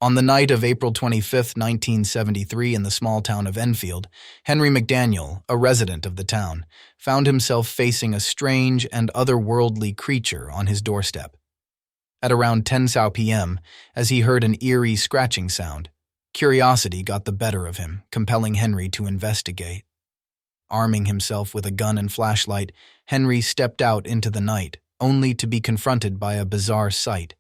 On the night of April 25, 1973, in the small town of Enfield, Henry McDaniel, a resident of the town, found himself facing a strange and otherworldly creature on his doorstep. At around 10 p.m., as he heard an eerie scratching sound, curiosity got the better of him, compelling Henry to investigate. Arming himself with a gun and flashlight, Henry stepped out into the night, only to be confronted by a bizarre sight.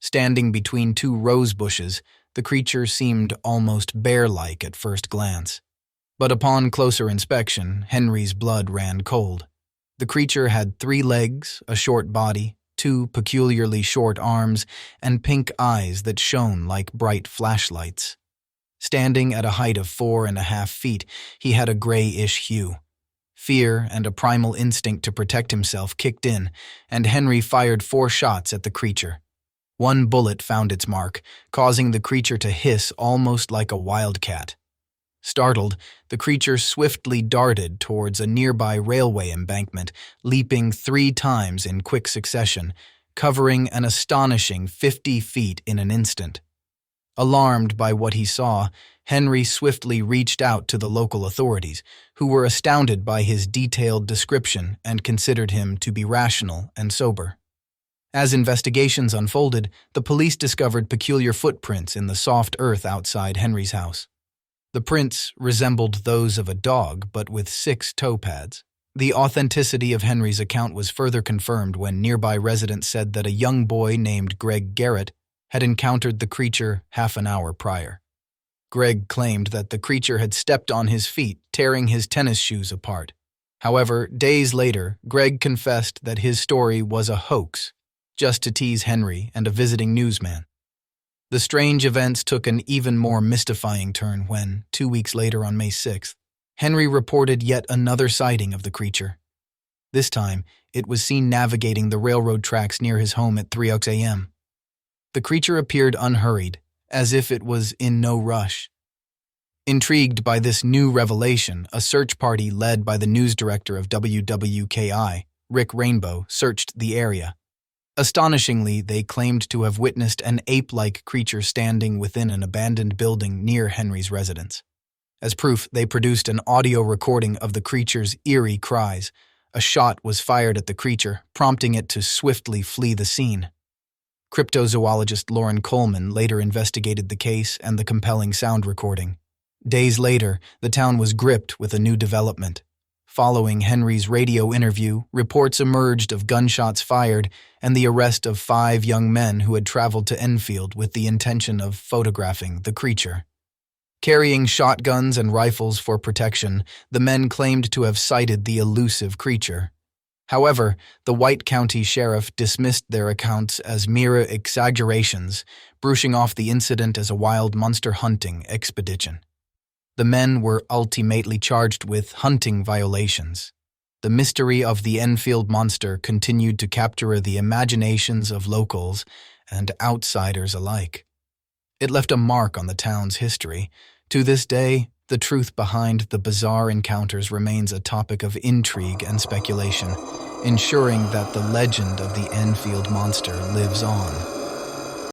Standing between two rose bushes, the creature seemed almost bear-like at first glance. But upon closer inspection, Henry's blood ran cold. The creature had 3 legs, a short body, 2 peculiarly short arms, and pink eyes that shone like bright flashlights. Standing at a height of 4.5 feet, he had a grayish hue. Fear and a primal instinct to protect himself kicked in, and Henry fired 4 shots at the creature. 1 bullet found its mark, causing the creature to hiss almost like a wildcat. Startled, the creature swiftly darted towards a nearby railway embankment, leaping 3 times in quick succession, covering an astonishing 50 feet in an instant. Alarmed by what he saw, Henry swiftly reached out to the local authorities, who were astounded by his detailed description and considered him to be rational and sober. As investigations unfolded, the police discovered peculiar footprints in the soft earth outside Henry's house. The prints resembled those of a dog, but with 6 toe pads. The authenticity of Henry's account was further confirmed when nearby residents said that a young boy named Greg Garrett had encountered the creature half an hour prior. Greg claimed that the creature had stepped on his feet, tearing his tennis shoes apart. However, days later, Greg confessed that his story was a hoax, just to tease Henry and a visiting newsman. The strange events took an even more mystifying turn when, 2 weeks later on May 6th, Henry reported yet another sighting of the creature. This time, it was seen navigating the railroad tracks near his home at 3 a.m. The creature appeared unhurried, as if it was in no rush. Intrigued by this new revelation, a search party led by the news director of WWKI, Rick Rainbow, searched the area. Astonishingly, they claimed to have witnessed an ape-like creature standing within an abandoned building near Henry's residence. As proof, they produced an audio recording of the creature's eerie cries. A shot was fired at the creature, prompting it to swiftly flee the scene. Cryptozoologist Lauren Coleman later investigated the case and the compelling sound recording. Days later, the town was gripped with a new development. Following Henry's radio interview, reports emerged of gunshots fired and the arrest of 5 young men who had traveled to Enfield with the intention of photographing the creature. Carrying shotguns and rifles for protection, the men claimed to have sighted the elusive creature. However, the White County Sheriff dismissed their accounts as mere exaggerations, brushing off the incident as a wild monster hunting expedition. The men were ultimately charged with hunting violations. The mystery of the Endfield Monster continued to capture the imaginations of locals and outsiders alike. It left a mark on the town's history. To this day, the truth behind the bizarre encounters remains a topic of intrigue and speculation, ensuring that the legend of the Endfield Monster lives on.